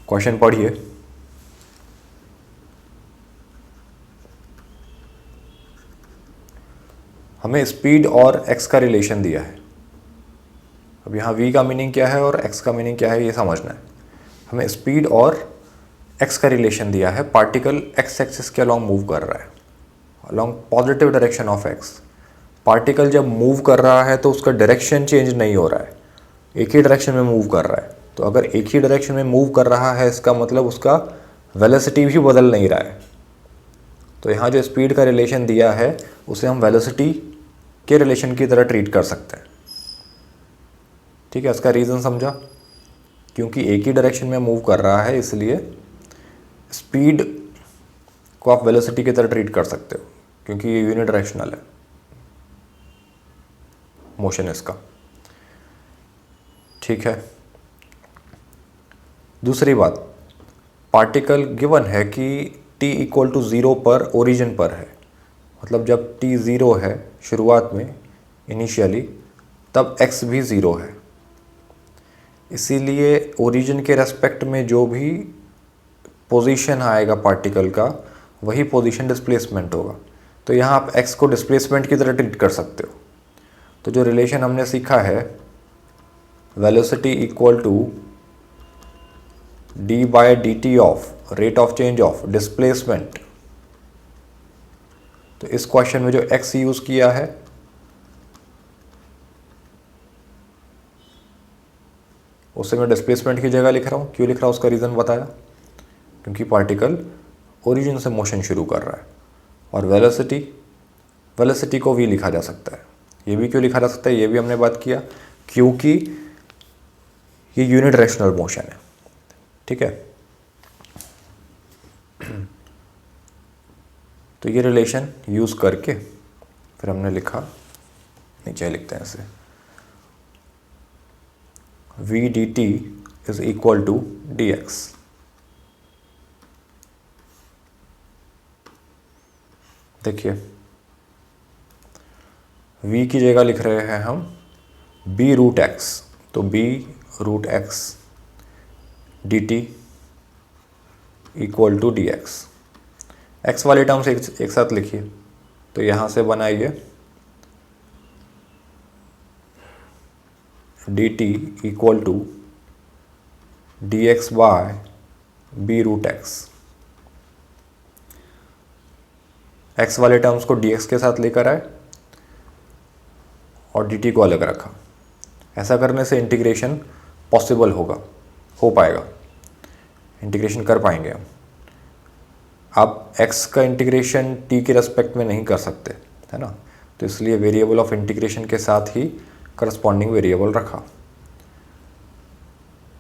Question पढ़िए। हमें speed और एक्स का रिलेशन दिया है। अब यहाँ v का मीनिंग क्या है और x का मीनिंग क्या है ये समझना है। हमें स्पीड और x का रिलेशन दिया है। पार्टिकल x एक्सिस के अलॉन्ग मूव कर रहा है, along positive direction of x। Particle जब मूव कर रहा है तो उसका डायरेक्शन चेंज नहीं हो रहा है, एक ही डायरेक्शन में मूव कर रहा है। तो अगर एक ही डायरेक्शन में मूव कर रहा है इसका मतलब उसका वेलोसिटी भी बदल नहीं रहा है। तो यहाँ जो स्पीड का रिलेशन दिया है उसे हम वेलोसिटी के रिलेशन की तरह ट्रीट कर सकते हैं। ठीक है, इसका रीज़न समझा? क्योंकि एक ही डायरेक्शन में मूव कर रहा है इसलिए स्पीड को आप वेलोसिटी की तरह ट्रीट कर सकते हो, क्योंकि ये यूनि डायरेक्शनल है मोशन इसका। ठीक है, दूसरी बात, पार्टिकल गिवन है कि t इक्वल टू 0 पर ओरिजिन पर है। मतलब जब t 0 है शुरुआत में इनिशियली, तब x भी 0 है। इसीलिए ओरिजिन के रेस्पेक्ट में जो भी पोजीशन आएगा पार्टिकल का वही पोजीशन डिस्प्लेसमेंट होगा। तो यहाँ आप x को डिस्प्लेसमेंट की तरह ट्रीट कर सकते हो। तो जो रिलेशन हमने सीखा है velocity equal to d by dt of rate of change of displacement, तो इस क्वेश्चन में जो x यूज किया है उसे मैं डिस्प्लेसमेंट की जगह लिख रहा हूँ। क्यों लिख रहा हूँ उसका रीज़न बताया, क्योंकि पार्टिकल ओरिजिन से मोशन शुरू कर रहा है। और वेलोसिटी को v लिखा जा सकता है। ये भी क्यों लिखा जा सकता है ये भी हमने बात किया, क्योंकि ये यूनि डायरेक्शनल मोशन है। ठीक है, तो ये रिलेशन यूज करके फिर हमने लिखा, नीचे लिखते हैं इसे, v dt is equal to dx। देखिए v की जगह लिख रहे हैं हम b रूट x, तो b root x dt equal to dx। x वाले टर्म्स एक साथ लिखिए, तो यहाँ से बनाइए dt equal to dx by b root x। x वाले टर्म्स को dx के साथ लेकर आए और dt को अलग रखा। ऐसा करने से इंटीग्रेशन पॉसिबल हो पाएगा, इंटीग्रेशन कर पाएंगे हम। आप x का इंटीग्रेशन t के रेस्पेक्ट में नहीं कर सकते, है ना, तो इसलिए वेरिएबल ऑफ इंटीग्रेशन के साथ ही करस्पॉन्डिंग वेरिएबल रखा।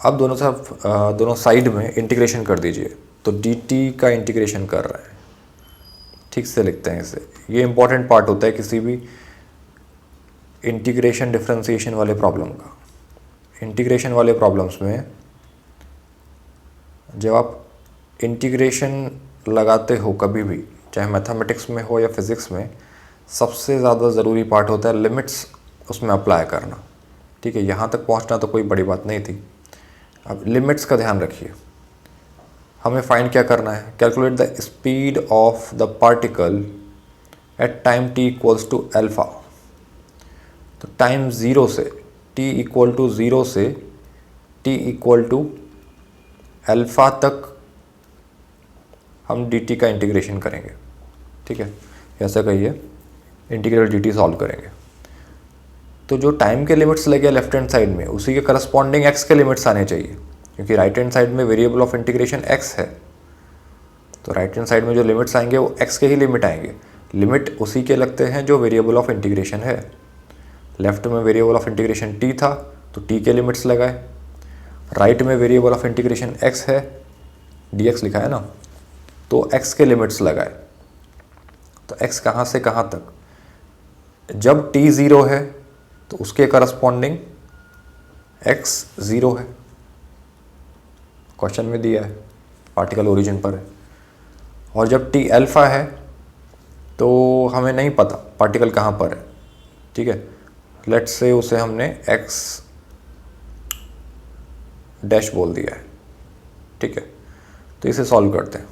अब दोनों साइड में इंटीग्रेशन कर दीजिए, तो dt का इंटीग्रेशन कर रहे हैं। ठीक से लिखते हैं इसे, ये इंपॉर्टेंट पार्ट होता है किसी भी इंटीग्रेशन डिफरेंशिएशन वाले प्रॉब्लम का। इंटीग्रेशन वाले प्रॉब्लम्स में जब आप इंटीग्रेशन लगाते हो कभी भी, चाहे मैथमेटिक्स में हो या फिज़िक्स में, सबसे ज़्यादा ज़रूरी पार्ट होता है लिमिट्स उसमें अप्लाई करना। ठीक है, यहाँ तक पहुँचना तो कोई बड़ी बात नहीं थी। अब लिमिट्स का ध्यान रखिए। हमें फाइंड क्या करना है, calculate the speed of the particle at time t equals to alpha. तो टाइम 0 से t इक्वल टू 0 से t इक्वल टू अल्फ़ा तक हम dt का इंटीग्रेशन करेंगे। ठीक है, ऐसा कहिए इंटीग्रल dt सॉल्व करेंगे। तो जो टाइम के लिमिट्स लगे लेफ्ट हैंड साइड में उसी के करस्पॉन्डिंग x के लिमिट्स आने चाहिए, क्योंकि राइट हैंड साइड में वेरिएबल ऑफ इंटीग्रेशन x है। तो राइट हैंड साइड में जो लिमिट्स आएंगे वो x के ही लिमिट आएंगे। लिमिट उसी के लगते हैं जो वेरिएबल ऑफ इंटीग्रेशन है। लेफ्ट में वेरिएबल ऑफ इंटीग्रेशन t था तो t के लिमिट्स लगाए, राइट में वेरिएबल ऑफ इंटीग्रेशन x है, dx लिखा है ना, तो x के लिमिट्स लगाए। तो x कहाँ से कहाँ तक, जब t 0 है तो उसके करस्पॉन्डिंग x 0 है, क्वेश्चन में दिया है, पार्टिकल ओरिजिन पर है। और जब t अल्फ़ा है तो हमें नहीं पता पार्टिकल कहाँ पर है। ठीक है, लेट्स से उसे हमने x डैश बोल दिया है। ठीक है, तो इसे सॉल्व करते हैं।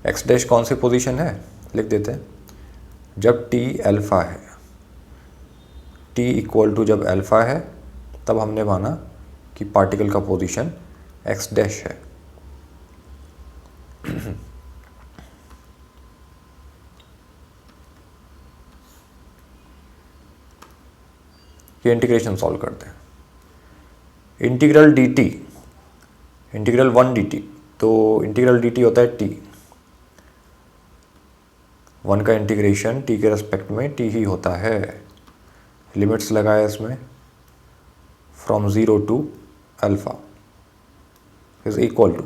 एक्स डैश कौन सी पोजीशन है, लिख देते हैं। जब टी अल्फ़ा है, टी इक्वल टू जब अल्फ़ा है, तब हमने माना कि पार्टिकल का पोजीशन एक्स डैश है। ये इंटीग्रेशन सॉल्व करते हैं। Integral D T, integral 1 D T, तो इंटीग्रल डी टी होता है टी, 1 का इंटीग्रेशन टी के रेस्पेक्ट में टी ही होता है। लिमिट्स लगाए इसमें, from 0 to alpha is equal to.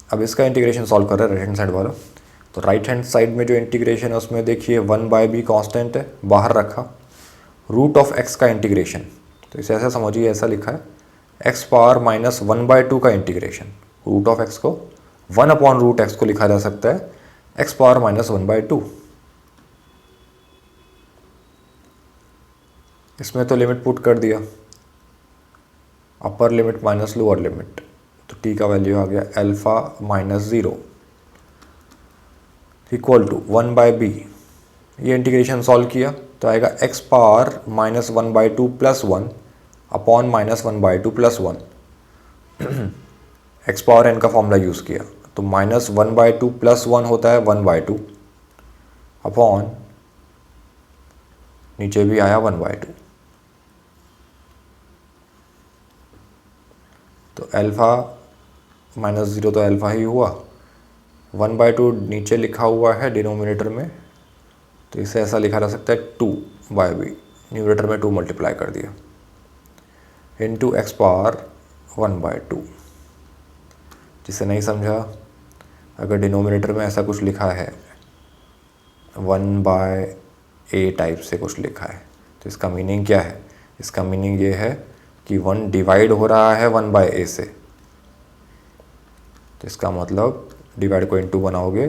अब इसका इंटीग्रेशन सॉल्व कर रहे हैं राइट हैंड साइड वाला। तो राइट हैंड साइड में जो इंटीग्रेशन है उसमें देखिए 1/b कांस्टेंट है, बाहर रखा। रूट ऑफ एक्स का इंटीग्रेशन, तो इसे ऐसा समझिए, ऐसा लिखा है एक्स पावर माइनस 1/2 का इंटीग्रेशन। रूट ऑफ एक्स को 1 अपॉन रूट एक्स को लिखा जा सकता है एक्स पावर माइनस 1/2। इसमें तो लिमिट पुट कर दिया, upper limit minus lower limit, तो टी का वैल्यू आ गया alpha minus 0 equal to 1/b। ये इंटीग्रेशन सॉल्व किया तो आएगा X power minus 1/2 plus 1 upon minus 1/2 plus 1। X power N का फॉर्मूला यूज़ किया तो माइनस 1/2 प्लस 1 होता है 1/2 अपॉन नीचे भी आया 1/2। तो अल्फ़ा माइनस 0 तो अल्फ़ा ही हुआ, 1/2 नीचे लिखा हुआ है डिनोमिनेटर में, तो इसे ऐसा लिखा जा सकता है 2/b, न्यूमरेटर में 2 मल्टीप्लाई कर दिया, इंटू एक्स पावर 1/2। जिसे नहीं समझा, अगर डिनोमिनेटर में ऐसा कुछ लिखा है 1/a टाइप से कुछ लिखा है, तो इसका मीनिंग क्या है? इसका मीनिंग ये है कि 1 डिवाइड हो रहा है 1/a से, तो इसका मतलब डिवाइड को इनटू बनाओगे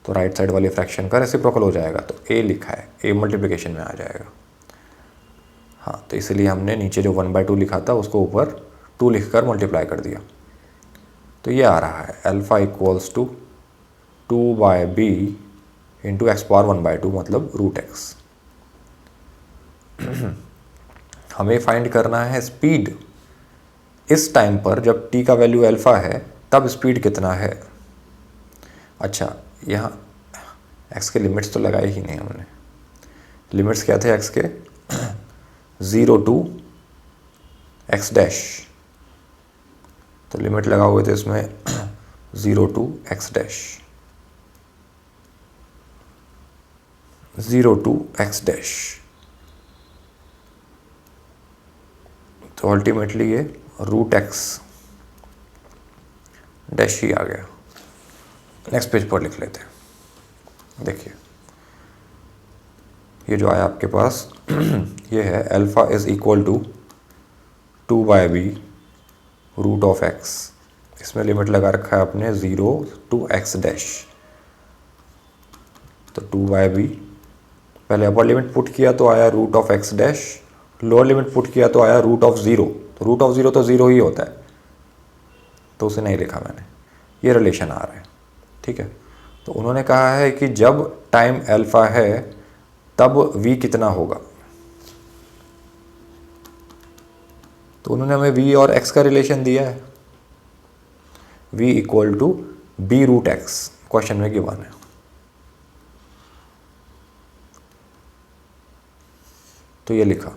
तो राइट साइड वाली फ्रैक्शन का रेसिप्रोकल हो जाएगा, तो a लिखा है, a मल्टीप्लिकेशन में आ जाएगा। हाँ, तो इसलिए हमने नीचे जो 1/2 लिखा था उसको ऊपर 2 लिखकर मल्टीप्लाई कर दिया, तो ये आ रहा है alpha equals to 2/b into X power 1/2, मतलब रूट एक्स। हमें फाइंड करना है स्पीड इस टाइम पर जब t का वैल्यू अल्फ़ा है, तब स्पीड कितना है। अच्छा, यहाँ x के लिमिट्स तो लगाए ही नहीं हमने। लिमिट्स क्या थे x के? 0 टू एक्स डैश, तो लिमिट लगा हुए थे इसमें 0 to X dash, 0 to X dash, तो अल्टीमेटली ये रूट एक्स डैश ही आ गया। नेक्स्ट पेज पर लिख लेते हैं। देखिए ये जो आया आपके पास ये है alpha is equal to 2/b root of X. इसमें लिमिट लगा रखा है आपने 0 टू एक्स डैश, तो 2/b, पहले अपर लिमिट पुट किया तो आया root of X dash, lower limit put किया तो आया रूट ऑफ 0, तो रूट ऑफ 0 तो 0 ही होता है, तो उसे नहीं लिखा मैंने। ये रिलेशन आ रहा है, ठीक है। तो उन्होंने कहा है कि जब टाइम अल्फ़ा है तब v कितना होगा, तो उन्होंने हमें v और x का रिलेशन दिया है, v equal to b root X, question में गिवन है। तो ये लिखा,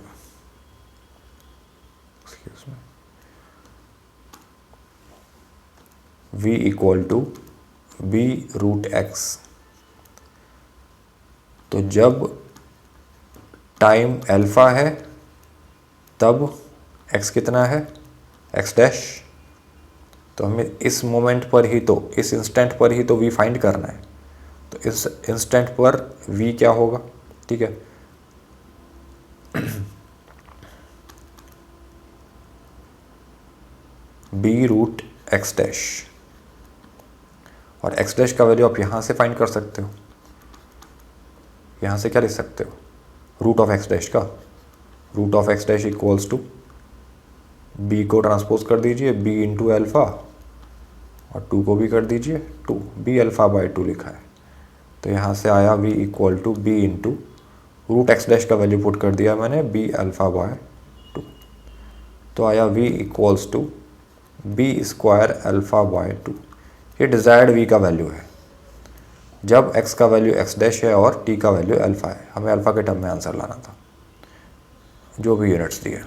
v equal to b root X. तो जब टाइम अल्फ़ा है तब x कितना है, x डैश, तो हमें इस मोमेंट पर ही, तो इस इंस्टेंट पर ही तो v फाइंड करना है, तो इस इंस्टेंट पर v क्या होगा, ठीक है। b रूट एक्स डैश, और x डैश का वैल्यू आप यहाँ से फाइंड कर सकते हो। यहाँ से क्या लिख सकते हो, रूट ऑफ एक्स डैश का, root of X dash equals to b को ट्रांसपोज कर दीजिए b इंटू एल्फ़ा और 2 को भी कर दीजिए 2, b अल्फ़ा बाई 2 लिखा है। तो यहाँ से आया v equal to b into root X dash का वैल्यू पुट कर दिया मैंने b अल्फ़ा बाय 2। तो आया v equals to b square alpha by 2। ये डिज़ायर्ड v का वैल्यू है जब x का वैल्यू x डैश है और t का वैल्यू अल्फ़ा है। हमें अल्फ़ा के टर्म में आंसर लाना था जो भी यूनिट्स दिए।